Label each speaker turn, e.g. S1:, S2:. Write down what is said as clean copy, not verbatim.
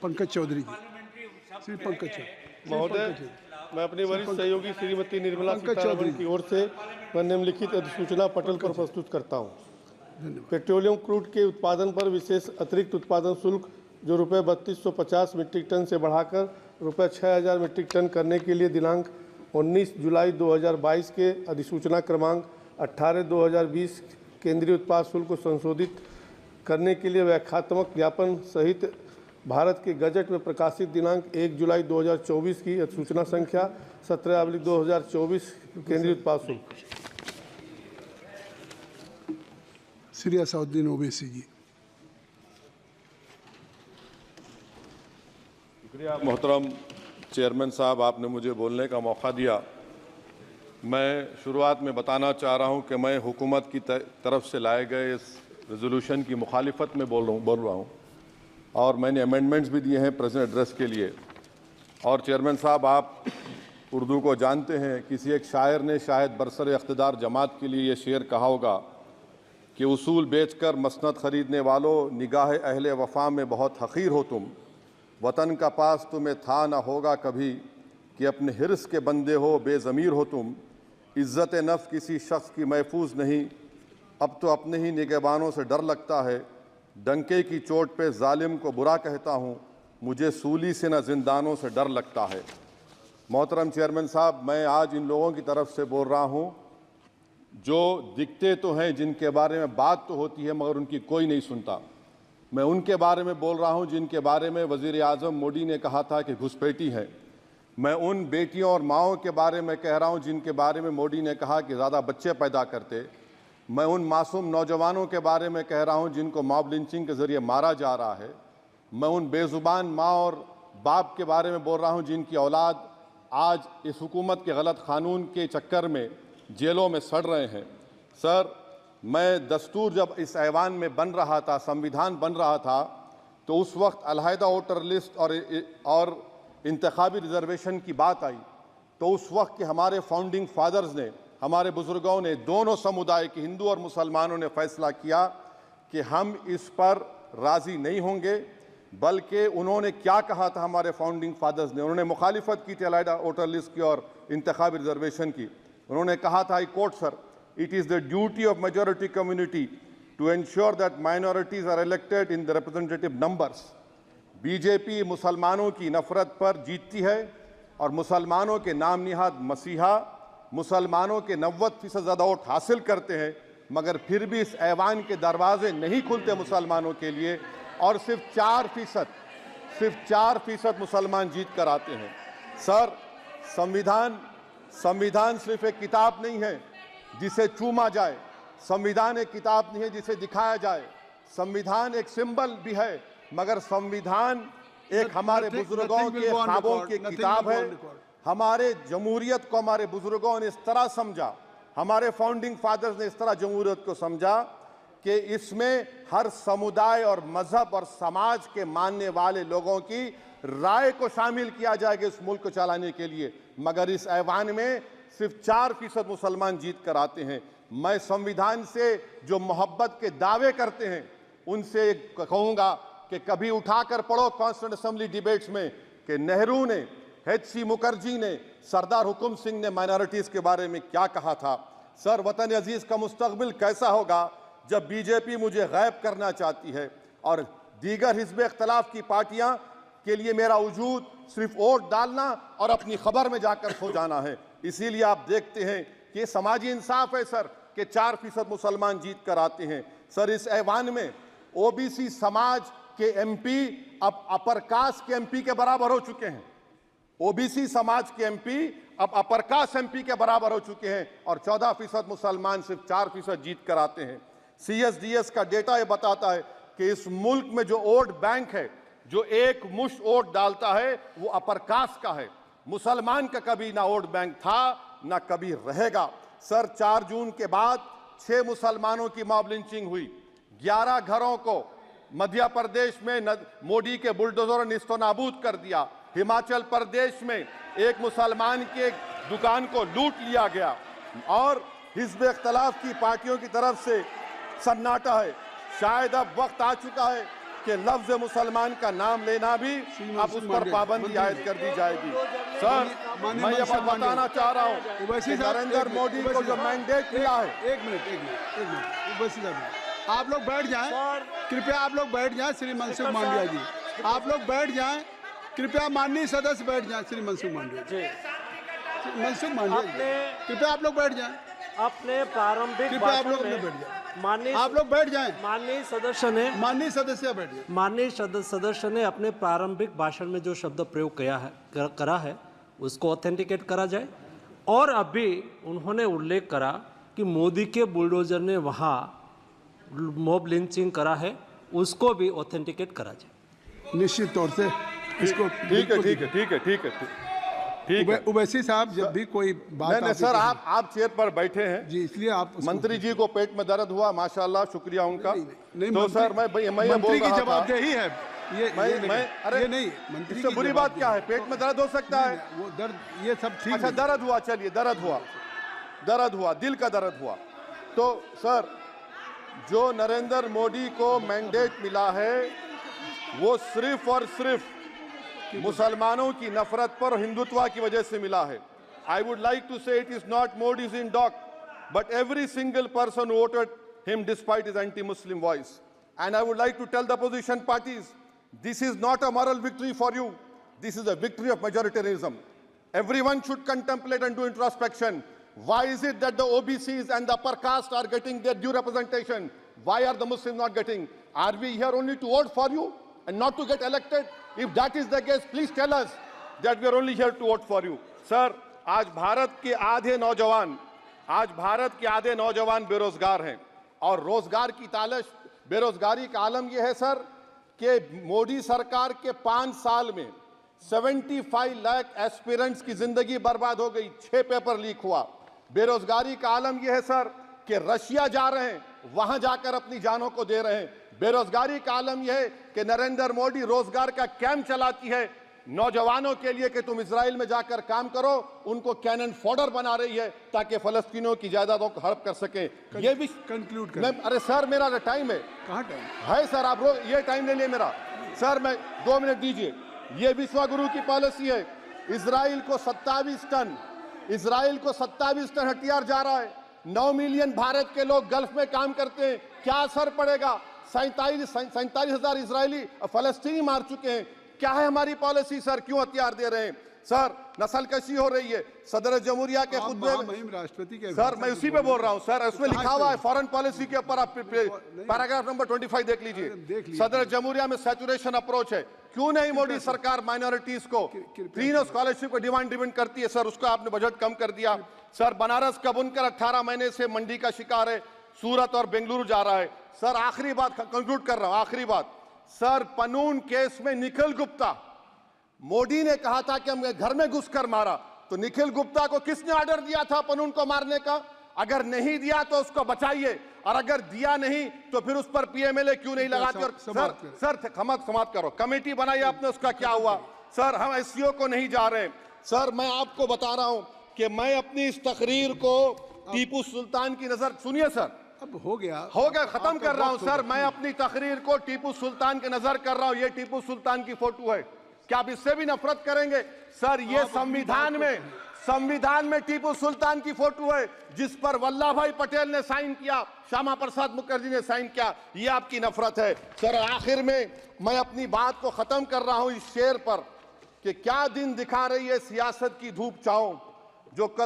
S1: पंकज चौधरी जी, श्री पंकज चौधरी
S2: महोदय, मैं अपनी वरिष्ठ सहयोगी श्रीमती निर्मला सीतारमण की ओर से निम्नलिखित अधिसूचना पटल पर प्रस्तुत करता हूँ। पेट्रोलियम क्रूड के उत्पादन पर विशेष अतिरिक्त उत्पादन शुल्क जो रुपये 3250 मीट्रिक टन से बढ़ाकर रुपये 6000 मीट्रिक टन करने के लिए दिनांक 19 जुलाई 2022 के अधिसूचना क्रमांक 18/2020 केंद्रीय उत्पाद शुल्क को संशोधित करने के लिए व्याख्यात्मक ज्ञापन सहित भारत के गजट में प्रकाशित दिनांक 1 जुलाई 2024 की अधिसूचना संख्या 17/2024 केंद्रीय उत्पाद शुल्क।
S1: श्री असउद्दीन ओवैसी जी।
S3: शुक्रिया मोहतरम चेयरमैन साहब, आपने मुझे बोलने का मौका दिया। मैं शुरुआत में बताना चाह रहा हूं कि मैं हुकूमत की तरफ से लाए गए इस रेजोल्यूशन की मुखालिफत में बोल रहा हूं और मैंने अमेंडमेंट्स भी दिए हैं प्रेजेंट एड्रेस के लिए। और चेयरमैन साहब, आप उर्दू को जानते हैं। किसी एक शायर ने शायद बरसर इक़्तिदार जमात के लिए ये शेर कहा होगा कि उसूल बेचकर मसनद ख़रीदने वालों, निगाह अहले वफ़ा में बहुत हक़ीर हो तुम। वतन का पास तुम्हें था न होगा कभी कि अपने हिर्स के बंदे हो, बेज़मीर हो तुम। इज़्ज़त नफ्स किसी शख्स की महफूज नहीं, अब तो अपने ही निगहबानों से डर लगता है। डंके की चोट पे जालिम को बुरा कहता हूँ, मुझे सूली से न जिंदानों से डर लगता है। मोहतरम चेयरमैन साहब, मैं आज इन लोगों की तरफ से बोल रहा हूँ जो दिखते तो हैं, जिनके बारे में बात तो होती है मगर उनकी कोई नहीं सुनता। मैं उनके बारे में बोल रहा हूँ जिनके बारे में वज़ीर आज़म मोदी ने कहा था कि घुसपैठी है। मैं उन बेटियों और माओं के बारे में कह रहा हूँ जिनके बारे में मोदी ने कहा कि ज़्यादा बच्चे पैदा करते। मैं उन मासूम नौजवानों के बारे में कह रहा हूँ जिनको मॉब लिंचिंग के ज़रिए मारा जा रहा है। मैं उन बेज़ुबान माँ और बाप के बारे में बोल रहा हूँ जिनकी औलाद आज इस हुकूमत के गलत कानून के चक्कर में जेलों में सड़ रहे हैं। सर, मैं दस्तूर जब इस ऐवान में बन रहा था, संविधान बन रहा था, तो उस वक्त अलहदा वोटर लिस्ट और इंतखाबी रिजर्वेशन की बात आई तो उस वक्त के हमारे फाउंडिंग फादर्स ने, हमारे बुजुर्गों ने, दोनों समुदाय के हिंदू और मुसलमानों ने फैसला किया कि हम इस पर राज़ी नहीं होंगे। बल्कि उन्होंने क्या कहा था हमारे फाउंडिंग फादर्स ने, उन्होंने मुखालिफत की थी अलहदा वोटर लिस्ट की और इंतखाबी रिजर्वेशन की। उन्होंने कहा था, I quote sir, it is the duty of majority community to ensure that minorities are elected in the representative numbers. BJP मुसलमानों की नफरत पर जीतती है और मुसलमानों के नाम निहाद मसीहा मुसलमानों के 90% ज़्यादा वोट हासिल करते हैं, मगर फिर भी इस ऐवान के दरवाजे नहीं खुलते मुसलमानों के लिए और सिर्फ 4% मुसलमान जीत कर आते हैं। सर, संविधान सिर्फ एक किताब नहीं है जिसे चूमा जाए, संविधान एक किताब नहीं है जिसे दिखाया जाए, संविधान एक सिंबल भी है, मगर संविधान एक हमारे बुजुर्गों के ख्वाबों की किताब है। हमारे जमहूरियत को हमारे बुजुर्गों ने इस तरह समझा, हमारे फाउंडिंग फादर्स ने इस तरह जमहूरियत को समझा कि इसमें हर समुदाय और मजहब और समाज के मानने वाले लोगों की राय को शामिल किया जाएगा इस मुल्क को चलाने के लिए। मगर इस ऐवान में सिर्फ 4% मुसलमान जीत कर आते हैं। मैं संविधान से जो मोहब्बत के दावे करते हैं उनसे कहूँगा कि कभी उठाकर पढ़ो कॉन्स्टिट्यूएंट असेंबली डिबेट्स में कि नेहरू ने, H.C. मुखर्जी ने, सरदार हुकुम सिंह ने माइनॉरिटीज़ के बारे में क्या कहा था। सर, वतन अजीज़ का मुस्तकबिल कैसा होगा जब बीजेपी मुझे गायब करना चाहती है और दीगर हिज़्ब इख्तिलाफ की पार्टियां के लिए मेरा वजूद सिर्फ वोट डालना और अपनी खबर में जाकर सो जाना है। इसीलिए आप देखते हैं कि समाजी इंसाफ है सर कि 4% मुसलमान जीत कर आते हैं। सर, इस ऐवान में ओबीसी समाज के एमपी अब अपर कास्ट के एमपी के बराबर हो चुके हैं। ओबीसी समाज के एमपी अब अपर कास्ट एमपी के बराबर हो चुके हैं और 14% मुसलमान सिर्फ 4% जीत कर आते हैं। CSDS का डेटा ये बताता है कि इस मुल्क में जो वोट बैंक है, जो एक मुश्त वोट डालता है, वो अपर कास्ट का है। मुसलमान का कभी ना वोट बैंक था ना कभी रहेगा। सर, 4 जून के बाद 6 मुसलमानों की मॉब लिंचिंग हुई। 11 घरों को मध्य प्रदेश में मोदी के बुलडोजर ने निस्तो नाबूद कर दिया। हिमाचल प्रदेश में एक मुसलमान की एक दुकान को लूट लिया गया और हिज़्ब इख्तिलाफ की पार्टियों की तरफ से सन्नाटा है। शायद अब वक्त आ चुका है कि लफ्ज मुसलमान का नाम लेना भी अब उस पर पाबंदी आयद कर दी जाएगी। सर, मैं ये बात बताना चाह रहा हूँ कि नरेंद्र मोदी को जो मैंडेट मिला है।
S1: एक मिनट ओवैसी साहब, आप लोग बैठ जाएं, कृपया आप लोग बैठ जाएं। श्री मनसुख मांडविया जी, आप लोग बैठ जाएं, कृपया माननीय सदस्य बैठ जाएं। श्री मनसुख मांडविया जी, मनसुख मांडविया जी, कृपया आप लोग बैठ जाएं।
S4: अपने प्रारंभिक
S1: कृपया आप लोग
S4: भाषण
S1: बैठ
S4: में
S1: जाएं,
S4: माननीय
S1: आप लोग बैठ जाएं।
S4: माननीय सदस्य ने
S1: माननीय
S4: सदस्य ने अपने प्रारंभिक भाषण में जो शब्द प्रयोग करा है उसको ऑथेंटिकेट करा जाए। और अभी उन्होंने उल्लेख करा कि मोदी के बुलडोजर ने वहाँ मॉब लिंचिंग करा है, उसको भी ऑथेंटिकेट करा जाए।
S1: निश्चित तौर से इसको
S3: ठीक है।
S1: ओवैसी साहब, जब भी कोई बात
S3: नहीं सर, आप चेयर पर बैठे हैं
S1: जी, इसलिए आप
S3: मंत्री जी को पेट में दर्द हुआ, माशाल्लाह, शुक्रिया उनका।
S1: नहीं,
S3: तो सर मैं ये
S1: मंत्री की जवाबदेही है
S3: अरे
S1: ये नहीं, मंत्री
S3: इससे
S1: की
S3: बुरी बात क्या है? पेट में दर्द हो सकता है,
S1: वो दर्द ये सब ठीक
S3: अच्छा
S1: है।
S3: दर्द हुआ, चलिए दर्द हुआ, दिल का दर्द हुआ। तो सर, जो नरेंद्र मोदी को मैंडेट मिला है वो सिर्फ और सिर्फ मुसलमानों की नफरत पर हिंदुत्व की वजह से मिला है। I would like to say it is not Modi's in dock but every single person voted him despite his anti Muslim voice. And I would like to tell the opposition parties, this is not a moral victory for you, this is a victory of majoritarianism. Everyone should contemplate and do introspection. Why is it that the OBCs and the upper caste are getting their due representation? Why are the Muslims not getting? Are we here only to vote for you and not to get elected? If that is the case, please tell us that we are only here to vote for you. Sir, आज भारत के आधे नौजवान बेरोजगार हैं और रोजगार की तालाश, बेरोजगारी का आलम यह है सर कि मोदी सरकार के 5 साल में 75 लाख एस्पिरेंट्स की जिंदगी बर्बाद हो गई, 6 पेपर लीक हुआ। बेरोजगारी का आलम यह है सर कि रशिया जा रहे हैं, वहां जाकर अपनी जानों को दे रहे हैं। बेरोजगारी का आलम यह है कि नरेंद्र मोदी रोजगार का कैंप चलाती है नौजवानों के लिए कि तुम इजराइल में जाकर काम करो, उनको कैनन फॉडर बना रही है ताकि फलस्तीनियों की जायदादों को हड़प कर सके। ये भी
S1: कंक्लूड
S3: मैं, अरे सर मेरा टाइम है,
S1: कहाँ टाइम
S3: है सर, आप ये टाइम ले लिए मेरा। सर मैं 2 मिनट दीजिए। ये विश्वगुरु की पॉलिसी है, इजराइल को 27 टन हथियार जा रहा है। 9 मिलियन भारत के लोग गल्फ में काम करते हैं, क्या असर पड़ेगा? 47,000 इजरायली फलस्तीनी मार चुके हैं। क्या है हमारी पॉलिसी सर? क्यों हथियार दे रहे हैं सर? नस्लकशी हो रही है। सदर जमहूरिया के खुतबे में
S1: राष्ट्रपति के
S3: सर, मैं उसी पे बोल रहा हूं सर, उसमें लिखा हुआ है फॉरेन पॉलिसी के ऊपर, आप पैराग्राफ नंबर 25 देख लीजिए। सदर जमहूरिया में सैचुरेशन अप्रोच है। क्यों नहीं मोदी सरकार माइनॉरिटीज को तीनों स्कॉलरशिप को डिमांड करती है सर, उसको आपने बजट कम कर दिया। सर बनारस का बुनकर 18 महीने से मंडी का शिकार है, सूरत और बेंगलुरु जा रहा है। सर आखिरी बात कंक्लूड कर रहा हूं, आखिरी बात सर, पनून केस में निखिल गुप्ता, मोदी ने कहा था कि हम घर में घुसकर मारा, तो निखिल गुप्ता को किसने ऑर्डर दिया था पनून को मारने का? अगर नहीं दिया तो उसको बचाइए, और अगर दिया नहीं तो फिर उस पर पीएमएलए क्यों नहीं लगाते? और सर समाप्त करो, कमेटी बनाई आपने, उसका क्या हुआ? सर हम एससीओ को नहीं जा रहे। सर मैं आपको बता रहा हूं कि मैं अपनी इस तकरीर को टीपू सुल्तान की नजर, सुनिए सर,
S1: अब हो गया,
S3: खत्म कर रहा हूं सर। मैं अपनी तकरीर को टीपू सुल्तान के नजर कर रहा हूं। ये टीपू सुल्तान की फोटो है, क्या आप इससे भी नफरत करेंगे? सर ये संविधान में टीपू सुल्तान की फोटो है जिस पर वल्लभ भाई पटेल ने साइन किया, श्यामा प्रसाद मुखर्जी ने साइन किया। ये आपकी नफरत है सर। आखिर में मैं अपनी बात को खत्म कर रहा हूं इस शेर पर कि क्या दिन दिखा रही है सियासत की धूप छांव, जो कल